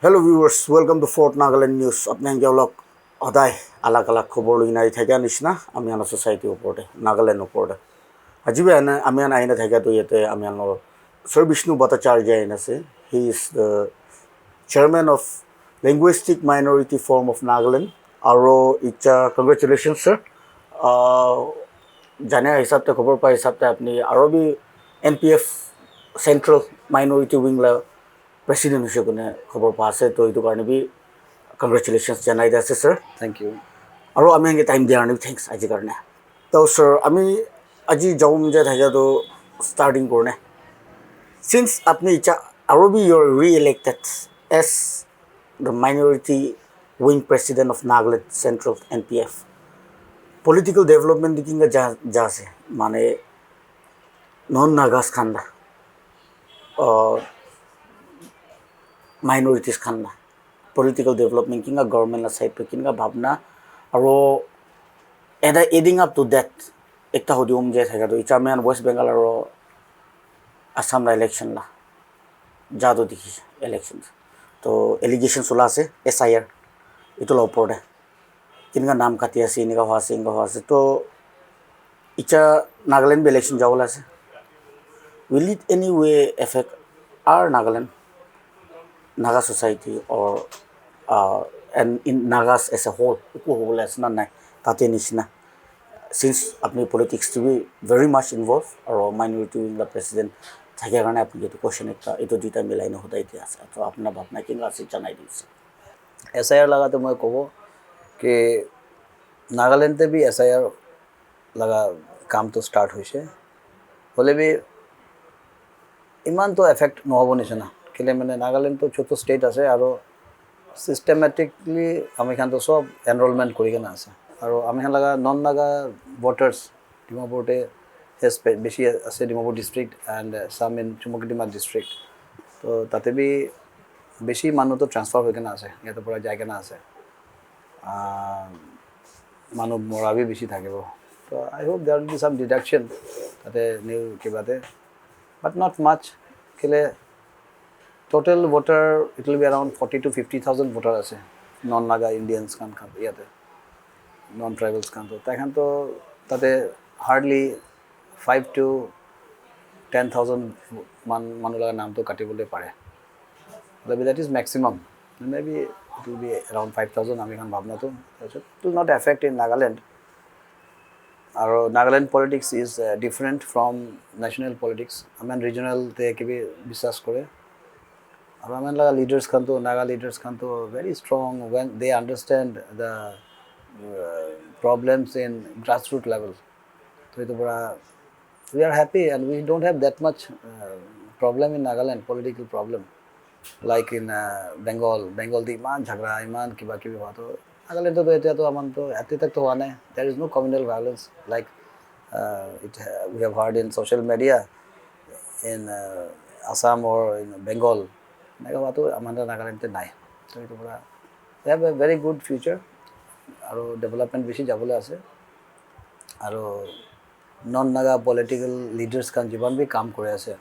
Hello viewers, welcome to Fort Nagaland News. Apne ang jawlok oday alak khobor lina ithaga nishna amian society uporde Nagaland uporde. Ajibe ana amian aina thaga to yete amian lo Sir Vishnu Bhattacharya aina se. He is the chairman of Linguistic Minority Forum of Nagaland. Aro icha congratulations sir. Jane hisab te khobor pa hisab te apni aro bhi NPF Central Minority Wing la President হিসেবে কোনে খবর পাছে তো এইটো কাৰণে B congratulations জনাই আছে sir Thank you. আৰু আমি এনেকৈ টাইম দিয়াৰ কাৰণে থেংকছ আজি কাৰণে তো স্যাৰ আমি আজি যাম যে থাকে তো ষ্টাৰ্টিং কৰোঁ since আপনি ইচ্ছা আৰু বি your re-elected as the minority wing president of Nagaland central NPF political development কিংবা যা আছে মানে non Nagas Khanda minorities khanna political development kinga government la side pe kinga bhabna aro adding up to that ekta hodium je thaga to ichaman West Bengal aro Assam la election la jado dikhi elections to allegations ola ase SIR itu la upor de kinga naam khati ase inga hwase to icha Nagaland election jawla ase will it any way affect our Nagaland Naga society or and in Nagas as a whole, since apni politics to be very much involved or minority wing la president thake karone apni etu question ekta etu dita milai na hodai dia ase to apna bhapna kinga ase janai dise SIR लगाते मैं कहो कि नागालैंड ते भी SIR लगा काम तो start हुई से बोले भी इमान तो इफेक्ट নহব নিচিনা কেলে মানে নাগালেণ্ড তো ছোট স্টেট আছে আৰু সিস্টেমেটিকলি আমি খান তো সব এনৰোলমেন্ট কৰি কেনে আছে আৰু আমি খান লগা নন নাগা ভোটাৰ্স ডিমাপুৰতে বেছি আছে Dimapur district and some in Chumukedima district তো তাতে বি বেছি মানুহ তো ট্ৰান্সফাৰ হৈ কেনে আছে ইয়াতে পৰা যায় কেনে আছে মানুহ মৰা বি বেছি থাকিব তো I hope there will be some deduction তাতে নিউ কিবাতে বাট নট মাচ কেলে total voter it will be around 40 to 50,000 voter ase non naga Indians kan yate non tribals kan to takhan to tate hardly 5 to 10,000 manulaga naam to katibole pare maybe that is maximum maybe it will be around 5,000 ami kan bhabna to it will not affect in Nagaland. Our Nagaland politics is different from national politics. I mean regional te kibi bisas kore. Our leaders kanto Naga leaders kanto very strong when they understand the problems in grassroots level. So we are happy and we don't have that much problem in Nagaland, political problem like in Bengal the iman jhagra iman kiba kibi bato Nagaland to eta to aman to ati tak to hua there is no communal violence like we have heard in social media in Assam or in Bengal. Nagaland নাই so itu pura they have a very good future আৰু development বেছি যাবলৈ আছে আৰু non naga political leaders kan jiban bhi kaam kore ase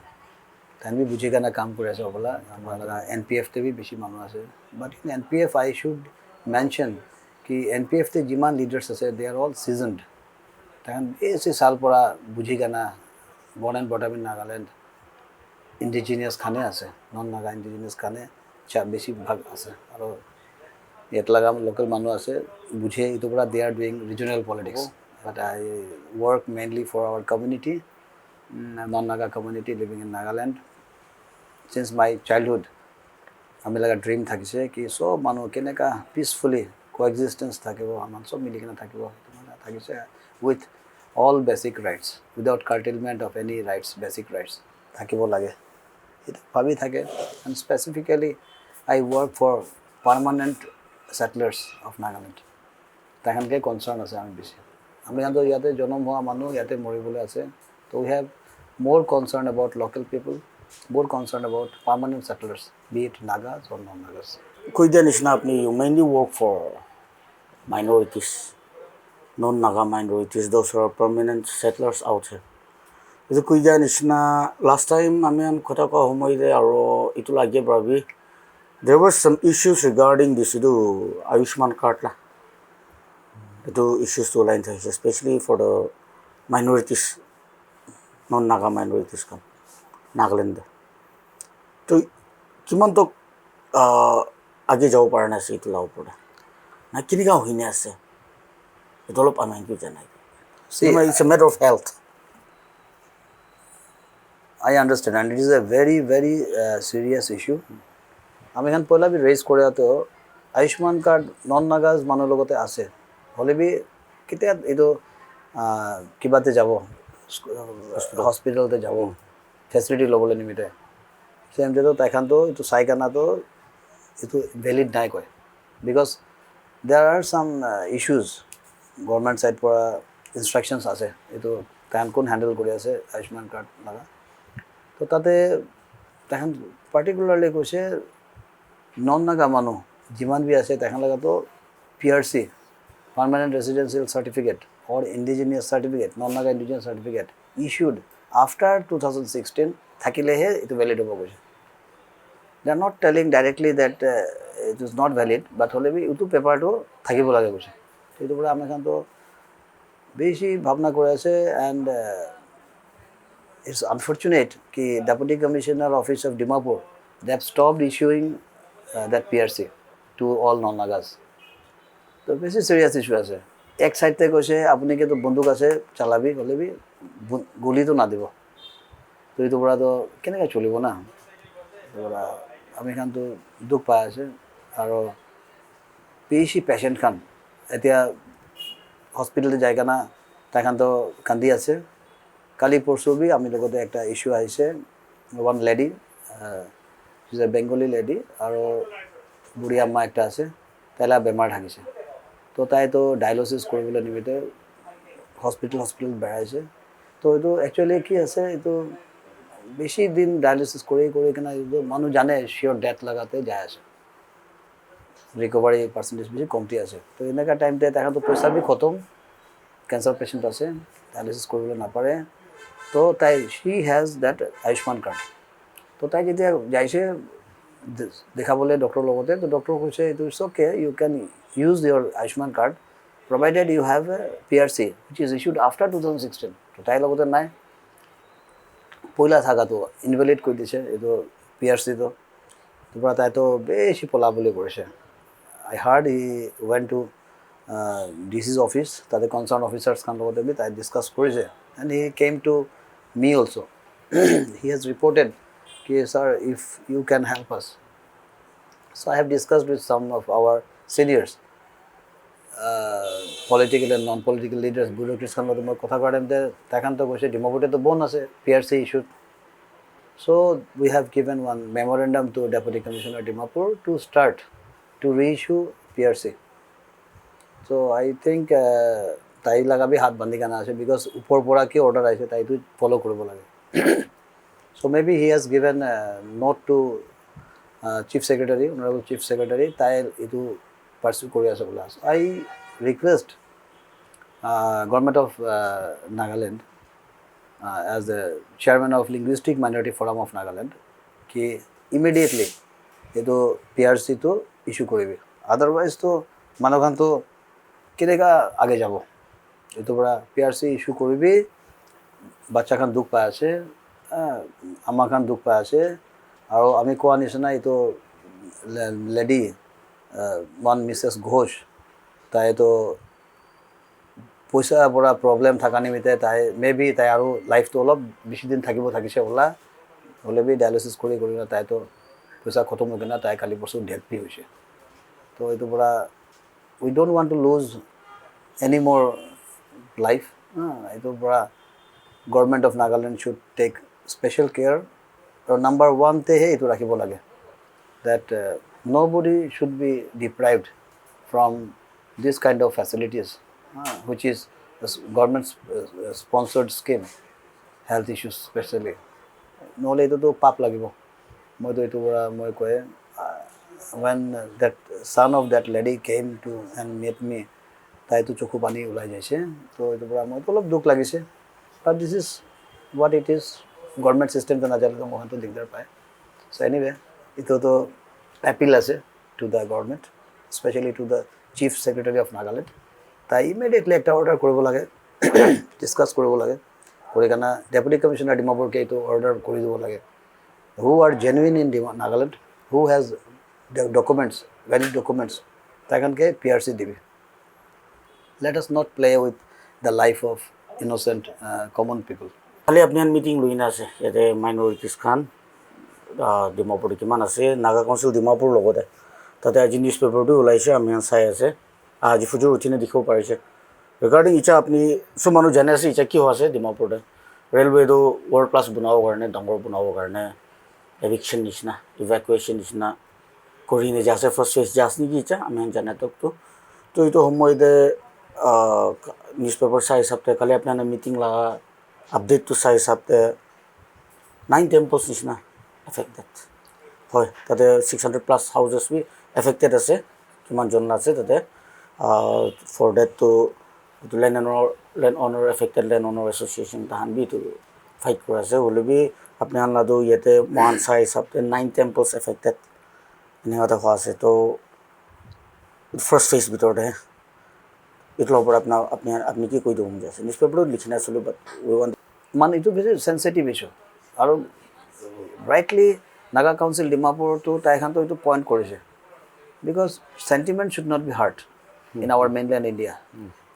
tan bhi bujhi kana kaam kore ase bola amara NPF te bhi beshi manu ase but in NPF I should mention ki NPF te jiman leaders ase they are all seasoned tan ese sal pora bujhi kana born and brought up in Nagaland indigenous khane ase non naga indigenous khane cha beshi bhag ase aro etlaga local manu ase bujhe itu pura they are doing regional politics but I work mainly for our community non naga community living in Nagaland since my childhood ami laga dream thakise ki so manu keneka peacefully coexistence thakibo aman sob mili kena thakibo thakise with all basic rights without curtailment of any rights basic rights thakibo lage bhabi thake and specifically I work for permanent settlers of Nagaland takhan ke concern ase ami beshi ami janto yate jonom hoa manu yate moribole ase so we have more concern about local people more concerned about permanent settlers be it Nagas or non Nagas koi dia nishna apni you mainly work for minorities non naga minorities those who are permanent settlers out here Itu kuya nishna last time amian kota ko homoide aro itu lagi brabi there were some issues regarding this idu Ayushman card la itu issues to line thai especially for the minorities non naga minorities kam Nagaland to kiman to age যাব পৰা নাই এইটো লাও পৰা না কিনিকা হইনে আছে এটা অলপ আমি কি জানাই See, it's a matter of health. I understand, and it is a very, very serious issue. আমি এখন পয়লা বি ৰেজ কৰে তো আয়ুষ্মান কাৰ্ড নন নাগাজ মানুহৰ লগতে আছে হ'লে বি কেতিয়া এইটো কিবাতে যাব হস্পিটেলতে যাব ফেচিলিটি ল'বলৈ নিমিতে চেমটো তাইখানতো এইটো চাইকানাতো এইটো ভেলিড নাই কয় বিকজ দেয়াৰ আৰ চাম ইছ্যুজ গভৰ্ণমেণ্ট ছাইড পৰা ইনষ্ট্ৰাকশ্যনছ আছে এইটো তাহান কোন হেণ্ডেল কৰি আছে আয়ুষ্মান কাৰ্ড লগা তো তাতে তাহান পাৰ্টিকুলাৰলি কৈছে নন নাগা মানুহ যিমান বি আছে তাহান লগাতো PRC permanent residential certificate or indigenous certificate non Naga indigenous certificate issued after 2016 থাকিলেহে এইটো ভেলিড হ'ব কৈছে they are not telling directly that it is not valid but হ'লে বি এইটো পেপাৰটো থাকিব লাগে কৈছে সেইটো পৰা আমি খানতো বেছি ভাৱনা কৰি আছে এণ্ড it's unfortunate कि Deputy Commissioner Office of Dimapur they have stopped issuing that PRC to all non-nagas. तो बेसी serious issue আছে এক সাইডতে কৈছে আপুনি কি তো বন্দুক আছে চালাবি হলে বি গুলি তো না দিব তো এইটো পৰা তো কেনেকৈ চলিব না পৰা আমি খান তো দুখ পাই আছে আৰু বেছি পেচেণ্ট খান এতিয়া হস্পিটেলতে যায় কানা তাইখান তো কান্দি আছে কালি পৰশু বি আমি লগতে একটা ইস্যু আহিছে one lady is a Bengali lady আৰু বুঢ়ী আম্মা একটা আছে তাইলা বেমাৰ থাকিছে তো তাই তো ডায়ালিসিস কৰিবলৈ নিমিতে হস্পিটেল বেৰাইছে তো এইটো একচুৱেলি কি আছে এইটো বেছি দিন ডায়ালিসিস কৰি কিনে এইটো মানুহ জানে শিওর ডেথ লগাতে যায় আছে রিকভারি পার্সেন্টেজ বেশি কমতি আছে তো এনেকা টাইমতে তাহাঁত পইচা বি খতম ক্যান্সার পেশেন্ট আছে ডায়ালিসিস কৰিবলৈ নাপাৰে তো তাই শি হ্যাজ দ্যাট আয়ুষ্মান কাৰ্ড তো তাই যেতিয়া যাইছে দেখাবলৈ ডক্টৰৰ লগতে তো ডক্টৰ কৈছে এইটো it's okay you can use your Ayushman card provided you have a PRC which is issued after 2016 তো তাইৰ লগতে নাই পইলা থাকাটো ইনভেলিড কৰি দিছে এইটো PRCটো তোৰ পৰা তাইতো বেছি পলাবলৈ কৰিছে I heard he went to DC's office তাতে কনচাৰ্ণ অফিচাৰ্ছ খান লগতে বি তাই ডিছকাছ কৰিছে and he came to me also' he has reported কি sir if you can help us so' I have discussed with some of our seniors political and non political leaders bureaucrats খান লগত মই কথা কোৱাৰ টাইমতে তাইখানতো কৈছে ডিমাপুৰতেতো বন্ধ আছে PRC issued So we have given one memorandum to Deputy Commissioner Dimapur to start to reissue PRC. So I think tai laga bhi hath bandi kana ase because upor pora ki order aise tai tu follow koribo lage. So maybe he has given a note to Chief Secretary, Honorable Chief Secretary, tai itu pursue kori ase bola. So I request Government of Nagaland as the chairman of Linguistic Minority Forum of Nagaland कि immediately ये तो PRC तो issue करेंगे otherwise तो मानवखान तो किधेगा आगे जाबो ये तो बड़ा PRC issue करेंगे बच्चा खान दुख पाया से अम्मा खान दुख पाया से और अमी को आनिशना ये तो lady one Mrs. Ghosh ताए तो পইচা বড়া প্ৰব্লেম থকা নিমিতে তাই মেবি তাই আৰু লাইফটো অলপ বেছি দিন থাকিছে ওলা হ'লে বি ডায়ালিসিস কৰি তাইতো পইচা খতম হৈ কিনে তাই কালি বছৰ ডেথ বি হৈছে তো এইটো পৰা we don't want to lose any more life এইটো পৰা government of Nagaland should take special care আৰু নাম্বাৰ 1 তেহে এইটো ৰাখিব লাগে that nobody should be deprived from this kind of facilities which is a government sponsored scheme health issues especially নহ'লে এইটোতো পাপ লাগিব মইতো এইটো পৰা মই কয় when that son of that lady came to and met me তাইতো চকু পানী ওলাই যাইছে তো এইটো পৰা মইতো অলপ দুখ লাগিছে but this is what it is government system তো নাজানিলে মহানটো দিগদাৰ পায় so anyway এইটোতো appeal আছে to the government, especially to the Chief Secretary of Nagaland. তাই ইমিডিয়েটলি একটা অর্ডার কৰিব লাগে, ডিছকাছ কৰিব লাগে, কৰি কেনে ডেপুটি কমিশ্যনাৰ ডিমাপুৰকে এইটো অৰ্ডাৰ কৰি দিব লাগে, who are genuine in Nagaland, who has the documents, valid documents, তাইখানকে PRC দিবি. Let us not play with the life of innocent common people. কালি আপুনি মিটিং লৈ না আছে ইয়াতে মাইনৰিটিজ খান ডিমাপুৰ কিমান আছে নাগা কাউন্সিল ডিমাপুৰ লগতে তাতে আজি নিউজ পেপাৰটো ওলাইছে আমি চাই আছে আজি ফুজুৰ উঠিনে দেখিব পাৰিছে ৰিগাৰ্ডিং ইচ্ছা আপুনি চব মানুহ জানে আছে ইচ্ছা কি হৈছে ডিমাপুৰতে ৰেলৱেটো ৱৰ্ল্ড ক্লাছ বনাবৰ কাৰণে ডাঙৰ বনাবৰ কাৰণে এভিকশ্যন নিচিনা ইভেকুৱেশ্যন নিচিনা কৰি নিজে আছে ফাৰ্ষ্ট ফেজ জাষ্ট নেকি ইচ্ছা আমি জানে তোকতো তো এইটো সময়তে নিউজ পেপাৰ চাই হিচাপতে কালি আপোনাৰ মিটিং লগা আপডেটটো চাই হিচাপতে 9 টেম্পলছ নিচিনা এফেক্টেড হয় তাতে 600+ হাউজেছ বি এফেক্টেড আছে কিমানজন আছে তাতে ফৰ ডেটটো লেণ্ড অনাৰ এফেক্টেড লেণ্ড অনাৰ এছ'চিয়েশ্যন তাহান বি এইটো ফাইট কৰি আছে হ'লে বি আপুনি আনলাটো ইয়াতে মহান চাই হিচাপতে 9 টেম্পলছ এফেক্টেড এনেকুৱা এটা হোৱা আছে তো ফাৰ্ষ্ট ফেজ ভিতৰতে এইটোৰ ওপৰত আপুনি কি কৈ দিব মন আছে নিউজ পেপাৰত লিখি নাছিলোঁ বাট উই ৱান্ট মানে এইটো বেছি চেঞ্চিটিভ ইছ্যু আৰু ৰাইটলি নাগা কাউন্সিল ডিমাপুৰটো তাইখানটো এইটো পইণ্ট কৰিছে because sentiment should not be hurt in our mainland India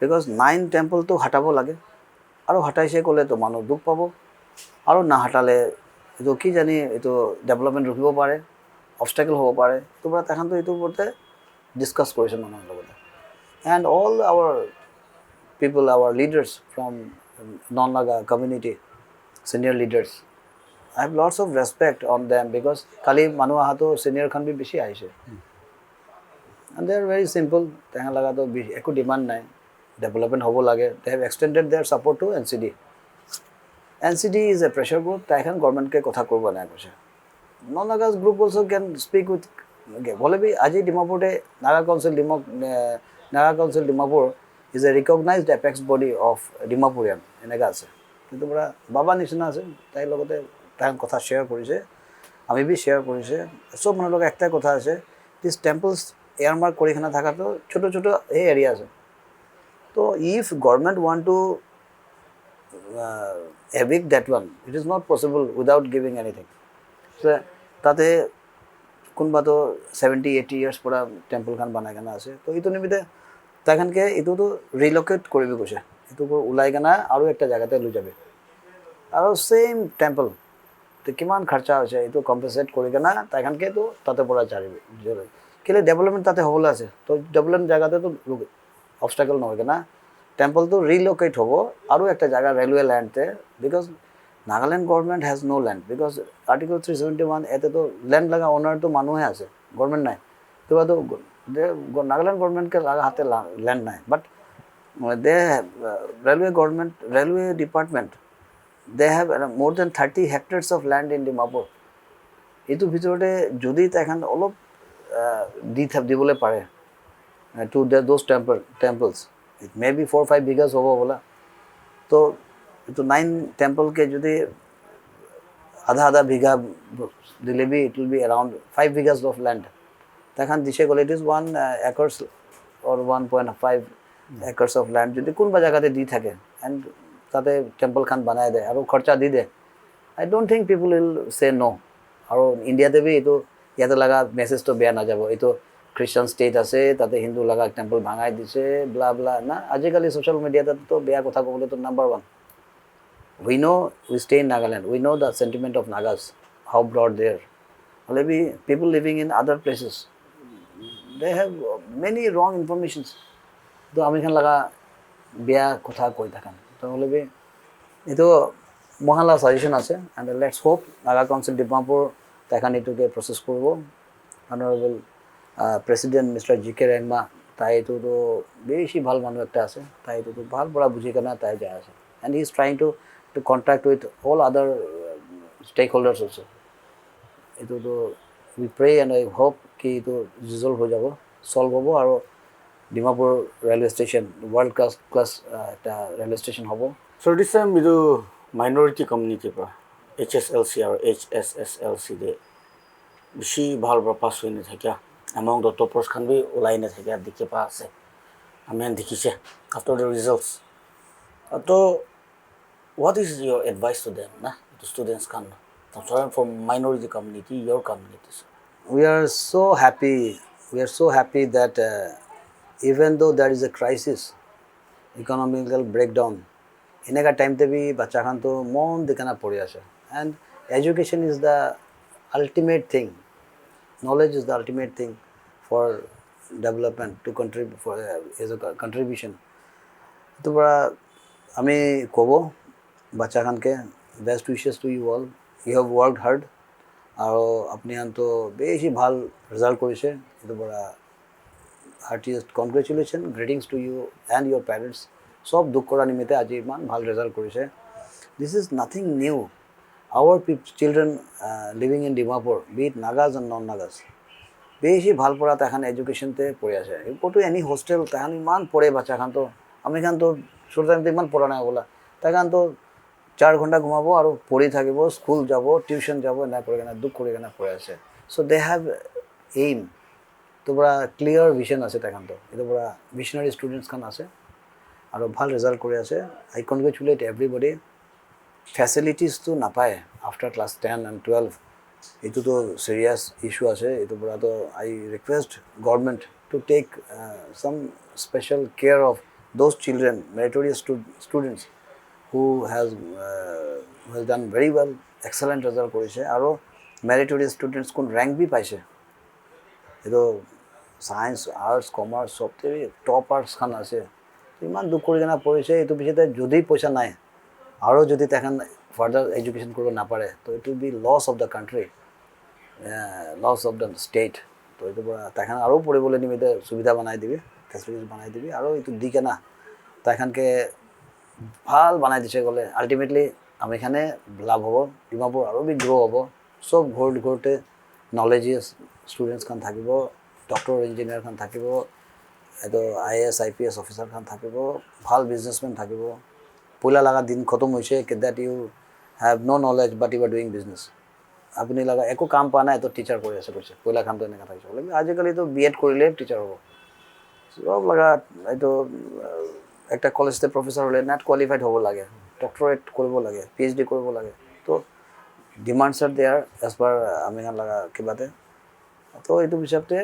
because 9 টেম্পলটো হটাব লাগে আৰু হটাইছে ক'লেতো মানুহ দুখ পাব আৰু নাহাটালে এইটো কি জানি এইটো ডেভেলপমেণ্ট ৰখিব পাৰে অবষ্টেকল হ'ব পাৰে এইটোৰ পৰা তাইখানটো এইটোৰ ওপৰতে ডিছকাছ কৰিছে মানুহৰ লগতে and all our people our leaders from non-Naga community, senior leaders. I have lots of respect on them because kali manu aha to senior khan bhi beshi aise. And they are very simple. Tehan laga to eko demand nai. Development hobo lage. They have extended their support to NCD. NCD is a pressure group. Tehan government ke kotha korbo nai koise. Non-Nagas group also can speak with. Bole bhi aji Dimapur de Naga Council Dimapur is a recognized apex body of Dimapurian এনেকা আছে কিন্তু পুৰা বাবা নিচিনা আছে তাইৰ লগতে তাই কথা শ্বেয়াৰ কৰিছে আমি বি শ্বেয়াৰ কৰিছে সব মানুহৰ লগত একটা কথা আছে দিস টেম্পলস এয়াৰ মাৰ্ক কৰি খানা থাকাটো ছোট ছোট এই এৰিয়া আছে তো if government want to evict that one it is not possible without giving anything so তাতে কোনবা তো 70-80 ইয়ার্স পুৰা টেম্পল খান বনাই কেনে আছে তো এইটো নিমিতে তাইখানকে এইটোতো ৰিলোকেট কৰিব কৈছে এইটো ওলাই কেনে আৰু একটা জায়গাতে লৈ যাবে আৰু সেম টেম্পল তো কিমান খৰচা হৈছে এইটো কম্পেনসেট কৰি কেনে তাইখানকে তো তাতে পৰা যাবে কেলে ডেভেলপমেন্ট তাতে হ'বলে আছে তো ডেভেলপমেন্ট জায়গাতে তো অবস্টাকল নহয় কেনে টেম্পল তো ৰিলোকেট হ'ব আৰু একটা জায়গা ৰেলৱে ল্যান্ডতে because Nagaland government has no land because article 371 এতে তো ল্যান্ড লাগা ওনার তো মানুহে আছে গভর্নমেন্ট নাই তো Nagaland government के लगा हाथे land नहीं, but they have railway department, they have more than 30 hectares of land in Dimapur. इतु भितरते जुदी ताइखान अलप दिबले पारे to those temples, it may be 4-5 bighas होबो बोला, तो इतु 9 temple के जुदी आधा बिघा दिले भी it will be around 5 bighas of land. তাইখান দিছে গ'লে it is 1 acres or 1.5 acres of land যদি কোনবা জায়গাতে দি থাকে and তাতে টেম্পল খান বানাই দেয় আৰু খৰচা দি দে I don't think people will say no আৰু ইন্ডিয়াতে বি এটো ইয়াতে লাগা মেসেজ তো বেয়া না যাব এটো খ্রিস্টান স্টেট আছে তাতে হিন্দু লাগা টেম্পল ভাঙাই দিছে ব্লা ব্লা না আজিকালি সোশ্যাল মিডিয়াতে তো বেয়া কথা কবলে তো number 1 we know we stay in Nagaland we know the sentiment of Nagas how broad there maybe people living in other places they have many wrong informations to ami khan laga beya kotha koi thakan to hole be eto mohala suggestion ase and let's hope Naga Council Dimapur takhan etoke process korbo honorable president Mr. GK Rengma tai to beshi bhal manu ekta ase tai to bhal bora bujhi kana tai jai ase and he is trying to contact with all other stakeholders also eto to we pray and I hope कि तो resolve हो जाबो solve होबो और Dimapur railway station world class একটা railway station होबो so this time मिदु minority community पर HSLC और HSSLC दे বেছি ভাল পাছ হৈ নাথাকে এমং দ্য টপাৰ্ছ খান বি ওলাই নাথাকে দেখি পা আছে আমি দেখিছে আফটাৰ দ্য ৰিজাল্টছ তো what is your advice to them to students kan from minority community your communities We are so happy. We are so happy that even though there is a crisis, economical breakdown, এনেকা টাইমতে B বাচ্চা খান তো মন দিকানা পড়ি আছে and education is the ultimate thing. Knowledge is the ultimate thing for development to contribute for as a contribution. তো বড়া আমি কব বাচ্চা খানকে best wishes to you all. You have worked hard. আৰু আপুনি আনতো বেছি ভাল ৰিজাল্ট কৰিছে এইটো বড়া heartiest congratulation greetings to you and your parents চব দুখ কৰা নিমিত্তে আজি ইমান ভাল ৰিজাল্ট কৰিছে this is nothing new our children living in Dimapur beat Nagas and non Nagas বেছি ভাল পঢ়া তাহান এডুকেশ্যনতে পঢ়ি আছে ক'তো এনি হোষ্টেল তাহান ইমান পঢ়ে বাচ্চা খানতো আমি খানতো ছোট টাইমতে ইমান পঢ়া নাই বোলা তাহানতো 4 ঘণ্টা ঘুমাব আৰু পঢ়ি থাকিব স্কুল যাব টিউশন যাব না কৰি কেনে দুখ কৰি কেনে পঢ়ি আছে সো দে হ্যাভ এইম তো বড়া ক্লিয়াৰ ভিজন আছে তাহানতো এইটো বড়া ভিশনাৰী ষ্টুডেণ্টছ খান আছে আৰু ভাল ৰিজাল্ট কৰি আছে আই কনগ্ৰেচুলেট এভৰিবডি ফেচিলিটিজটো নাপায় আফটাৰ ক্লাছ 10 এণ্ড 12 এইটোতো চিৰিয়াছ ইছ্যু আছে এইটো বড়াতো I request government to take some special care of those children meritorious students who has done very well, excellent result কৰিছে আৰু meritorious students কোন rank বি পাইছে এইটো সায়েন্স আৰ্টছ কমাৰ্চ সবতে টপাৰ্ছ খান আছে ইমান দুখ কৰি কেনে পঢ়িছে এইটো পিছতে যদি পইচা নাই আৰু যদি তেখান ফাৰ্দাৰ এডুকেশ্যন কৰিব নাপাৰে তো it will be loss of the country loss of the state তো এইটো পৰা তেখান আৰু পঢ়িবলৈ নিমিত্তে সুবিধা বনাই দিবি ফেচিলিটিজ বনাই দিবি আৰু এইটো দি কেনে তেখানকে ভাল বনাই দিছে গ'লে আল্টিমেটলি আমি এখানে লাভ হ'ব ডিমাপুৰ আৰু বি গ্ৰ' হ'ব চব ঘৰতে নলেজিয়াছ ষ্টুডেণ্টছ খান থাকিব ডক্টৰ ইঞ্জিনিয়াৰ খান থাকিব এইটো IAS IPS অফিচাৰ খান থাকিব ভাল বিজনেছমেন থাকিব পইলা লগা দিন খতম হৈছে that you have no knowledge but you are doing business আপুনি লগা একো কাম পোৱা নাই তো টিচাৰ কৰি আছে কৈছে পইলা কামটো এনেকৈ থাকিছে বোলে আজিকালিতো B.Ed কৰিলে টিচাৰ হ'ব সব লগা এইটো একটা কলেজতে প্ৰফেসৰ হলে নেট কোৱালিফাইড হ'ব লাগে ডক্টৰেট কৰিব লাগে PhD কৰিব লাগে তো demands are there as per আমি লগা কিবাতে তো এইটো হিচাপতে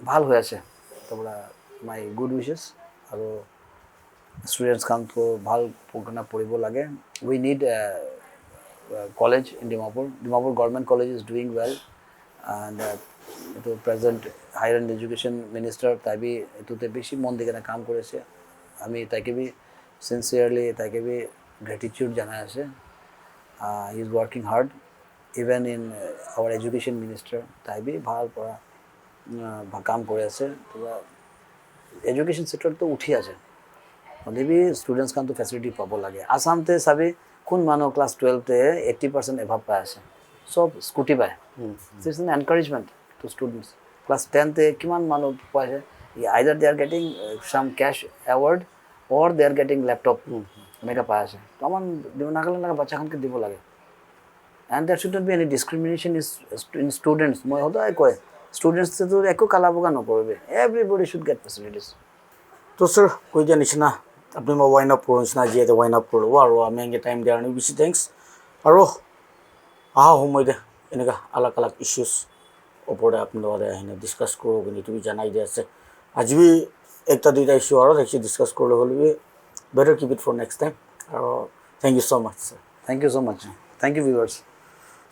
ভাল হৈ আছে তো বড়া মাই গুড উইচেছ আৰু ষ্টুডেণ্টছ খানতো ভাল পঢ়িব লাগে we need college in Dimapur government college is doing well and এইটো present higher and education minister তাই বি এইটোতে বেছি মন দি কেনে কাম কৰিছে আমি তাকে বি সিনসিয়ারলি তাকে বি গ্রেটিটিউড জানাই আছে he is working hard even in our education minister তাই বি ভাল পড়া কাম করে আছে তো এডুকেশন সেক্টর তো উঠি আছে হলে বি স্টুডেন্টস খান তো ফেসিলিটি পাব লাগে আসামতে চাবি কোন মানুহ ক্লাছ 12তে 80% এভাব পাই আছে সব স্কুটি পায় it's an encouragement to students class 10তে কিমান মানুহ পাইছে either they are getting some cash award or they are getting laptop এনেকা পাই আছে তো আমার নাগালেণ্ড লগা বাচ্চা খানকে দিব লাগে and there shouldn't be any discrimination in students মই সদায় কয় students তো একো কালা বোকা নকৰিবে everybody should get facilities তো স্যাৰ কৈ দিয়া নিচিনা আপুনি মই ওয়াইন আপ কৰোঁ নিচিনা যিহেতু ওয়াইন আপ কৰোঁ আৰু আমি এনেকৈ টাইম দিয়াৰ কাৰণে বেছি থেংকছ আৰু অহা সময়তে এনেকুৱা আলাগ আলাগ ইছ্যুজ ওপৰতে আপোনালোকে আহিনে ডিছকাছ কৰোঁ কিন্তু তুমি জনাই দিয়া আছে আজি বি একটা দুইটা ইছ্যু আৰু একচুৱেলি ডিছকাছ কৰিলে হ'লে বি better keep it for next time আৰু thank you so' much sir thank you so much thank you viewers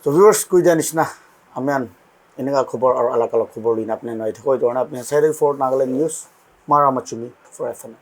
তো ভিউয়াৰ্স কৈ দিয়া নিচিনা আমি এনেকুৱা খবৰ আৰু আলাগ আলাগ খবৰ লৈ আপুনি নাই থাকোঁ এইটো কাৰণে আপুনি চাই ফৰ নাগালেণ্ড নিউজ মাৰা মাচুমি ফৰ FM